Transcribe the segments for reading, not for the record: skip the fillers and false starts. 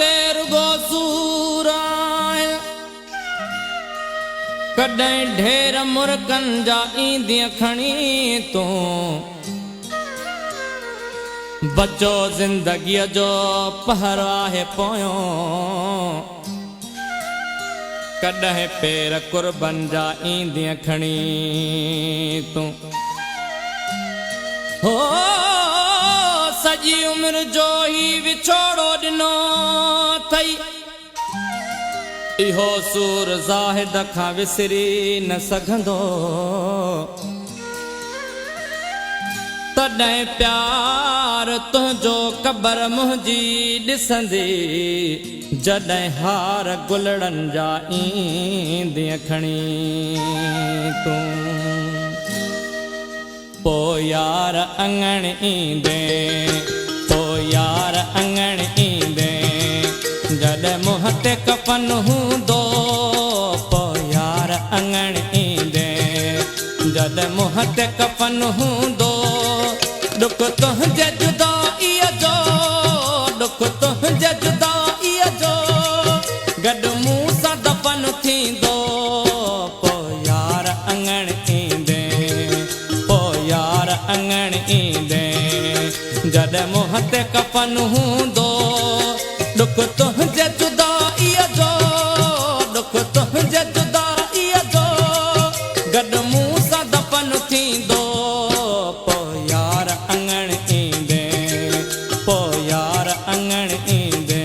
तेरुगो सूराय कॾहिं ढेर मुर्कन जा ईंदिय खणी तूं बचो ज़िंदगीअ जो पहर आहे पोयों कॾहिं पेर कुर्बन जा ईंदिय खणी तूं हो सॼी उमिरि जो ही विछोड़ो ॾिनो अथई इहो सूर ज़ाहिद खां विसरी न सघंदो तॾहिं प्यार तुंहिंजो क़बर मुंहिंजी ॾिसंदी जॾहिं हार गुलड़नि जा ईंदिय खणी तूं पोइ यार अङण ईंदे पोइ यार अङण ईंदे जॾहिं मुंहं ते कफन हूंदो पोइ यार अङण ईंदे जॾहिं मुंहं ते कफन हूंदो दुख तुंहिंजे जुदाईअ जो दुख तुंहिंजे जुदाईअ जो गॾु मूं सां दफ़न थींदो पोइ यार अङण ईंदे पोइ यार अङण ईंदे जॾहिं मुंहं ते कफन हूंदो दुख तुंहिंजे जुदाईअ जो दुख तुंहिंजे जुदाईअ जो गॾु मूं सां दफ़न थींदो पोइ यार अङण ईंदे पोइ यार अङण ईंदे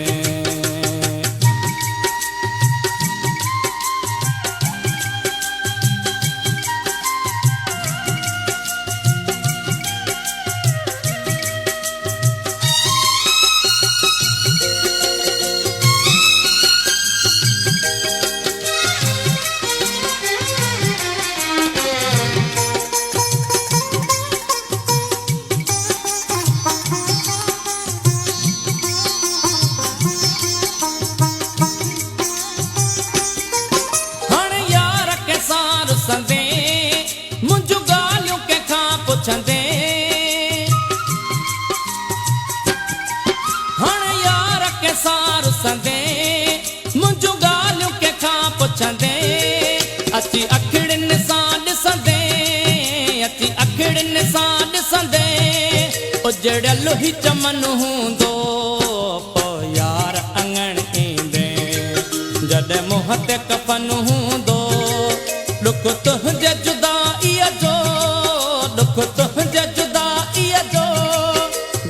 मुंहिंजूं ॻाल्हियूं कंहिंखां पुछंदे हाणे यार कंहिंसां रुसंदे मुंहिंजूं ॻाल्हियूं कंहिंखां पुछंदे अची अखिड़ियुनि सां ॾिसंदे अची अखिड़ियुनि सां ॾिसंदे उजड़ियल ई चमन हूंदो पोइ यार अङण ईंदे जॾहिं मुंहं ते कफन हूंदो दुख तुंहिंजे जुदाईअ जो दुख तुंहिंजे जुदाईअ जो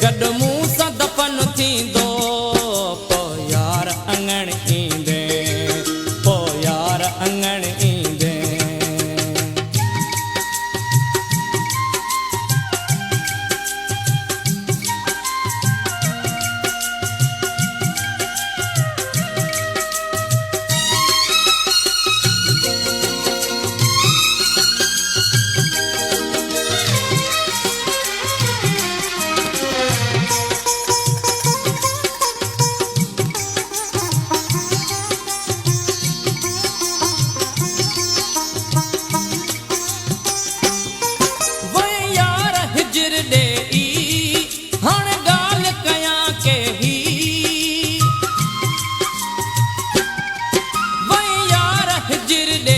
गॾु मूं सां दफ़न थींदो पोइ यार अङण ईंदे पोइ यार अङण ईंदे हाणे ॻाल्हि कयां के ही वई यार हिजर ॾे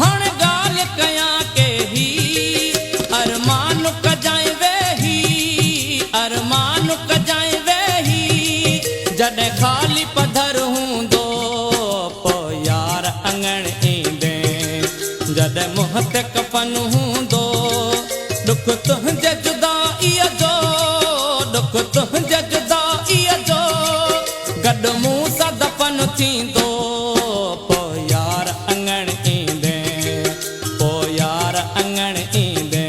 हाणे ॻाल्हि कयां के ही अरमान कजांइ वेही अरमान कजांइ वेही जॾहिं ख़ाली पधर हूंदो पोइ यार अङण ईंदे जॾहिं मुंहं ते कफन हूंदो दुख तुंहिंजे जुदाईअ जो दुख तुंहिंजे जुदाईअ जो गॾु मूं सां दफ़न थींदो पोइ यार अङण ईंदे पोइ यार अङण ईंदे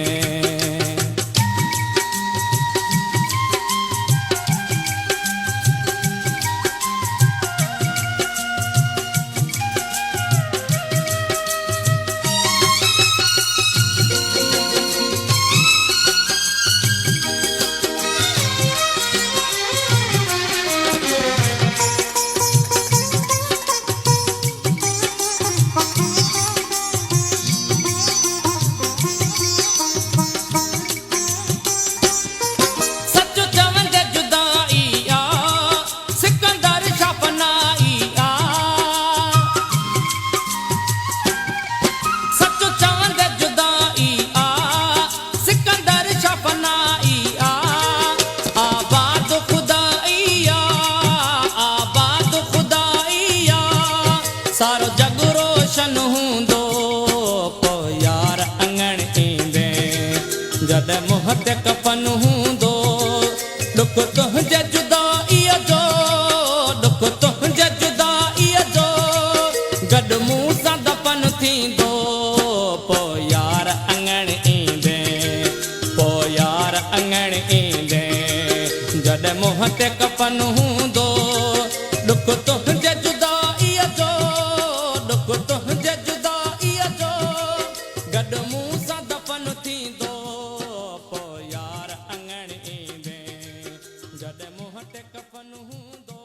कफन हूंदो दुख तुंहिंजे जुदाईअ जो दुख तुंहिंजे जुदाईअ जो गॾु मूं सां दफ़न थींदो पोइ यार अङण ईंदे जॾहिं मूं वटि कफन हूंदो।